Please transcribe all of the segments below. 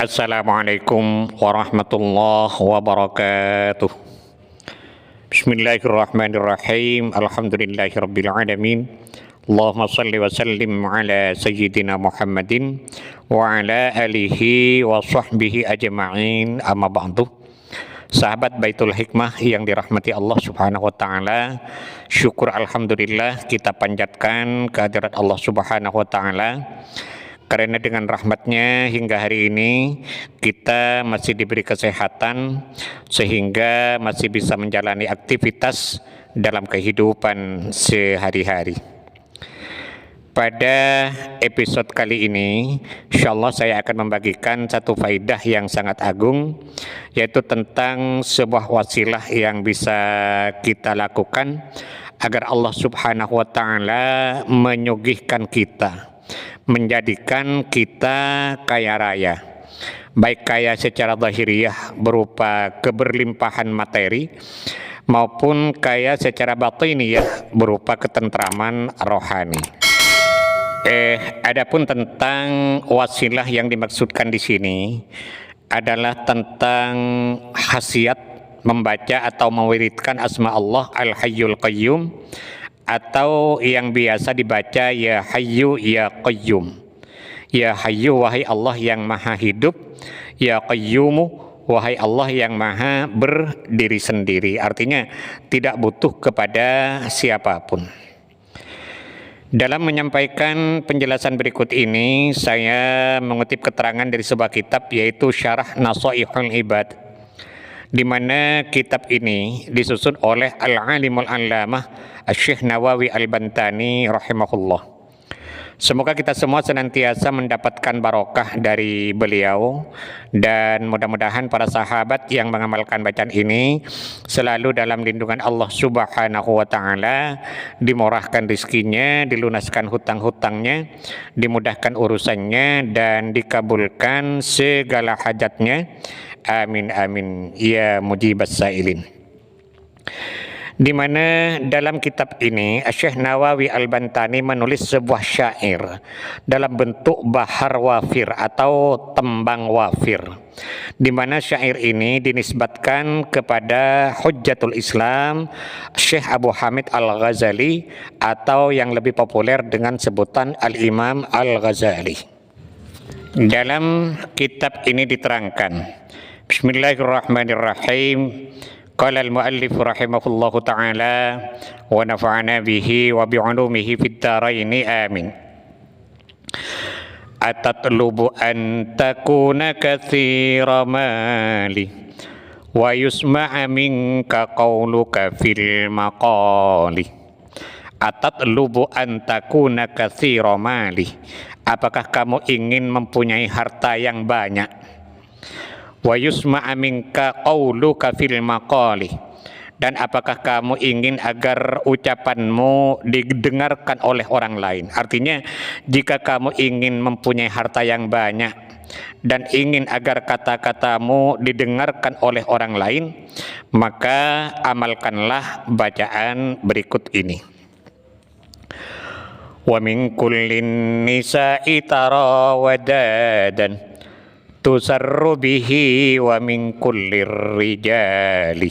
Assalamualaikum warahmatullahi wabarakatuh. Bismillahirrahmanirrahim. Alhamdulillahirabbil alamin. Allahumma shalli wa sallim ala sayyidina Muhammadin wa ala alihi wa sahbihi ajma'in. Amma ba'du. Sahabat Baitul Hikmah yang dirahmati Allah Subhanahu wa taala, syukur alhamdulillah kita panjatkan kehadirat Allah Subhanahu wa taala. Karena dengan rahmatnya hingga hari ini kita masih diberi kesehatan sehingga masih bisa menjalani aktivitas dalam kehidupan sehari-hari. Pada episode kali ini, insyaallah saya akan membagikan satu faidah yang sangat agung, yaitu tentang sebuah wasilah yang bisa kita lakukan agar Allah Subhanahu wa taala menyugihkan kita, menjadikan kita kaya raya, baik kaya secara zahiriyah berupa keberlimpahan materi maupun kaya secara batiniyah berupa ketentraman rohani. Adapun tentang wasilah yang dimaksudkan di sini adalah tentang khasiat membaca atau mewiridkan asma Allah Al-Hayyul Qayyum, atau yang biasa dibaca Ya Hayyu Ya Qayyum. Ya Hayyu, wahai Allah yang maha hidup. Ya Qayyumu, wahai Allah yang maha berdiri sendiri. Artinya tidak butuh kepada siapapun. Dalam menyampaikan penjelasan berikut ini, saya mengutip keterangan dari sebuah kitab, yaitu Syarah Nashaihul Ibad, di mana kitab ini disusun oleh Al-Alimul Allamah Asy-Syaikh Nawawi Al-Bantani rahimahullah. Semoga kita semua senantiasa mendapatkan barokah dari beliau, dan mudah-mudahan para sahabat yang mengamalkan bacaan ini selalu dalam lindungan Allah Subhanahu wa taala, dimurahkan rezekinya, dilunaskan hutang-hutangnya, dimudahkan urusannya, dan dikabulkan segala hajatnya. Amin amin ya mujibas sailin. Di mana dalam kitab ini Syekh Nawawi Al-Bantani menulis sebuah syair dalam bentuk bahar wafir atau tembang wafir, di mana syair ini dinisbatkan kepada Hujjatul Islam Syekh Abu Hamid Al-Ghazali, atau yang lebih populer dengan sebutan Al-Imam Al-Ghazali. Dalam kitab ini diterangkan, Bismillahirrahmanirrahim. Qala al-muallif rahimahullahu ta'ala wa nafa'ana bihi wa bi'ulumihi fid dharaini amin. Atatlubu an takuna katsira mali wa yusma'a minka qawluka fil maqali. Atatlubu an takuna katsira mali. Apakah kamu ingin mempunyai harta yang banyak? Wa yusma'a minka qawluka fil maqali, dan apakah kamu ingin agar ucapanmu didengarkan oleh orang lain? Artinya, jika kamu ingin mempunyai harta yang banyak dan ingin agar kata-katamu didengarkan oleh orang lain, maka amalkanlah bacaan berikut ini. Wa min kullin nisa'i tara wadadan tusarru bihi wa min kullir rijali.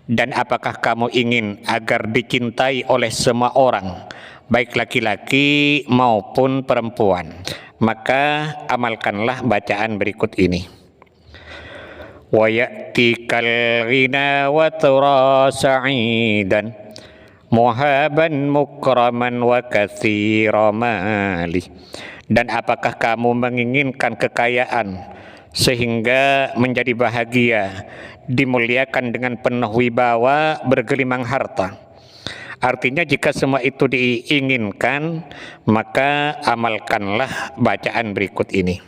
Dan apakah kamu ingin agar dicintai oleh semua orang, baik laki-laki maupun perempuan, maka amalkanlah bacaan berikut ini. Wa ya'tikal ghina wa tura sa'idan muhaban mukraman wa katsira mali. Dan apakah kamu menginginkan kekayaan sehingga menjadi bahagia, dimuliakan dengan penuh wibawa, bergelimang harta? Artinya jika semua itu diinginkan, maka amalkanlah bacaan berikut ini.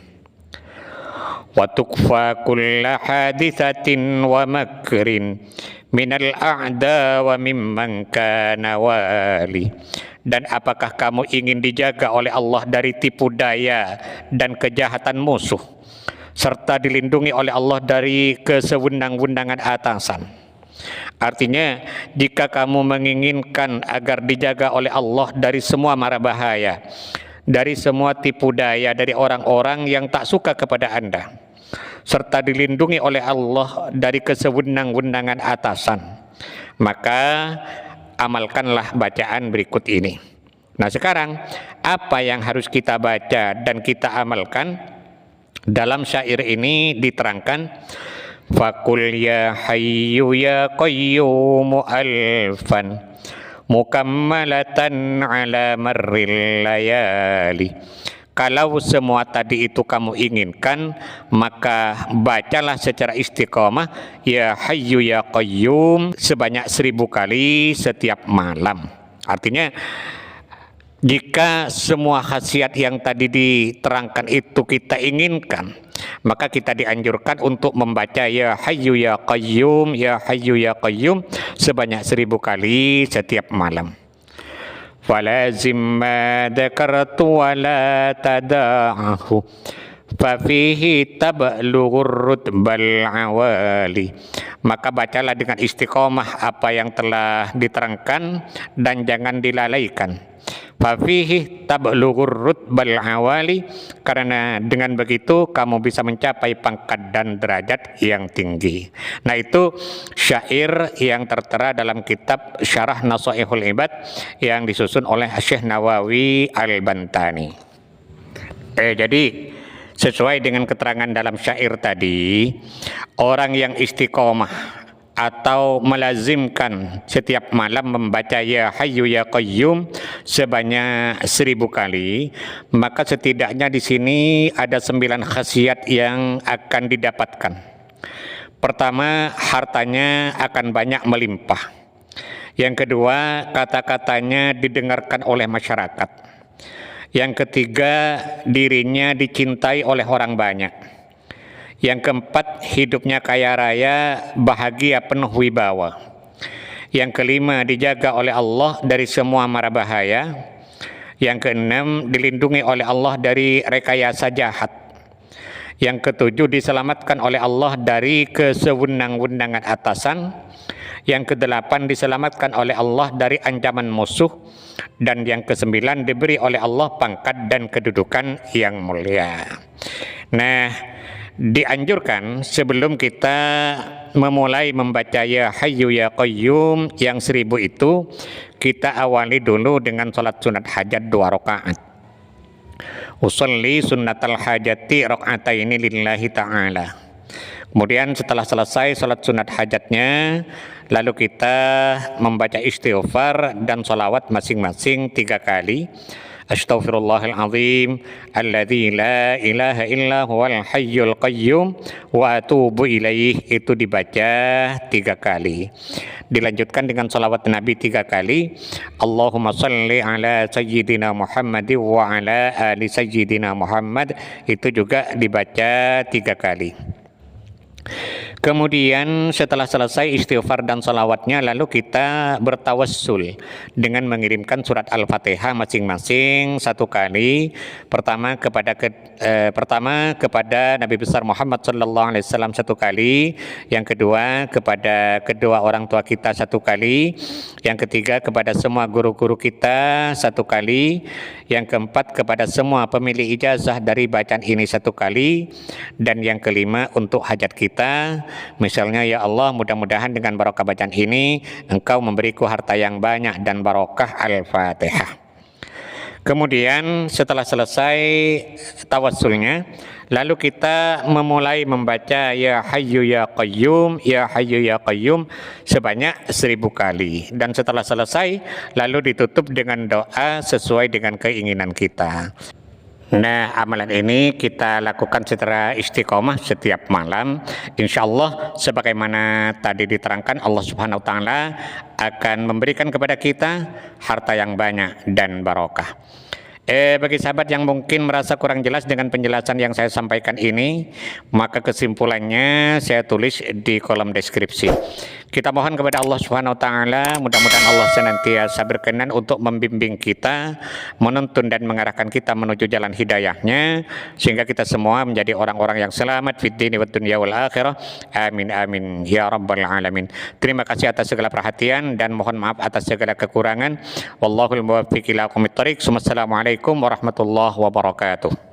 Wa tukfa kulla hadithatin wa makrin minal a'da wa mimman kana wali. Dan apakah kamu ingin dijaga oleh Allah dari tipu daya dan kejahatan musuh, serta dilindungi oleh Allah dari kesewenang-wenangan atasan? Artinya, jika kamu menginginkan agar dijaga oleh Allah dari semua mara bahaya, dari semua tipu daya dari orang-orang yang tak suka kepada Anda, serta dilindungi oleh Allah dari kesewenang-wenangan atasan, maka amalkanlah bacaan berikut ini. Nah sekarang apa yang harus kita baca dan kita amalkan? Dalam syair ini diterangkan, Fakul ya hayyu ya qayyumu alfan mukammalatan ala marril layali. Kalau semua tadi itu kamu inginkan, maka bacalah secara istiqomah ya hayyu ya qayyum sebanyak 1000 kali setiap malam. Artinya jika semua khasiat yang tadi diterangkan itu kita inginkan, maka kita dianjurkan untuk membaca ya hayyu ya qayyum, ya hayyu ya qayyum sebanyak 1000 kali setiap malam. Falazim ma dzakartu wa la tada'ahu fafihi tablughur rutbal awali. Maka bacalah dengan istiqomah apa yang telah diterangkan dan jangan dilalaikan. Fafihi tablughur rutbal awali, karena dengan begitu kamu bisa mencapai pangkat dan derajat yang tinggi. Nah itu syair yang tertera dalam kitab Syarah Nasaihul Ibad yang disusun oleh Syekh Nawawi Al-Bantani. Jadi sesuai dengan keterangan dalam syair tadi, orang yang istiqomah atau melazimkan setiap malam membaca ya hayyu ya qayyum sebanyak 1000 kali, maka setidaknya di sini ada 9 khasiat yang akan didapatkan. Pertama, hartanya akan banyak melimpah. Yang kedua, kata-katanya didengarkan oleh masyarakat. Yang ketiga, dirinya dicintai oleh orang banyak. Yang keempat, hidupnya kaya raya, bahagia, penuh wibawa. Yang kelima, dijaga oleh Allah dari semua mara bahaya. Yang keenam, dilindungi oleh Allah dari rekayasa jahat. Yang ketujuh, diselamatkan oleh Allah dari kesewenang-wenangan atasan. Yang kedelapan, diselamatkan oleh Allah dari ancaman musuh. Dan yang kesembilan, diberi oleh Allah pangkat dan kedudukan yang mulia. Nah, dianjurkan sebelum kita memulai membaca ya hayyu ya qayyum yang 1000 itu, kita awali dulu dengan salat sunat hajat 2 rakaat. Usolli sunnatal hajati rakaataini lillahi ta'ala. Kemudian setelah selesai salat sunat hajatnya, lalu kita membaca istighfar dan sholawat masing-masing 3 kali. Astaghfirullahaladzim alladzi la ilaha illa huwal hayyul qayyum wa atubu ilaih, itu dibaca 3 kali. Dilanjutkan dengan salawat Nabi 3 kali. Allahumma salli ala sayyidina Muhammad wa ala ali sayyidina Muhammad, itu juga dibaca 3 kali. Kemudian setelah selesai istighfar dan salawatnya, lalu kita bertawassul dengan mengirimkan surat Al-Fatihah masing-masing 1 kali. Pertama kepada Nabi besar Muhammad sallallahu alaihi wasallam 1 kali, yang kedua kepada kedua orang tua kita 1 kali, yang ketiga kepada semua guru-guru kita 1 kali, yang keempat kepada semua pemilik ijazah dari bacaan ini 1 kali, dan yang kelima untuk hajat kita. Misalnya, ya Allah, mudah-mudahan dengan barokah bacaan ini Engkau memberiku harta yang banyak dan barokah. Al-Fatihah. Kemudian setelah selesai tawassulnya, lalu kita memulai membaca ya hayyu ya qayyum, ya hayyu ya qayyum sebanyak 1000 kali. Dan setelah selesai, lalu ditutup dengan doa sesuai dengan keinginan kita. Nah, amalan ini kita lakukan secara istiqomah setiap malam. Insya Allah sebagaimana tadi diterangkan, Allah Subhanahu wa Ta'ala akan memberikan kepada kita harta yang banyak dan barokah. Bagi sahabat yang mungkin merasa kurang jelas dengan penjelasan yang saya sampaikan ini, maka kesimpulannya saya tulis di kolom deskripsi. Kita mohon kepada Allah Subhanahu wa Ta'ala, mudah-mudahan Allah senantiasa berkenan untuk membimbing kita, menuntun dan mengarahkan kita menuju jalan hidayahnya, sehingga kita semua menjadi orang-orang yang selamat fid dini wad dunya wal akhirah. Amin amin ya rabbal alamin. Terima kasih atas segala perhatian dan mohon maaf atas segala kekurangan. Wallahul muwaffiq ila aqwamit thoriq. Wassalamualaikum warahmatullahi wabarakatuh.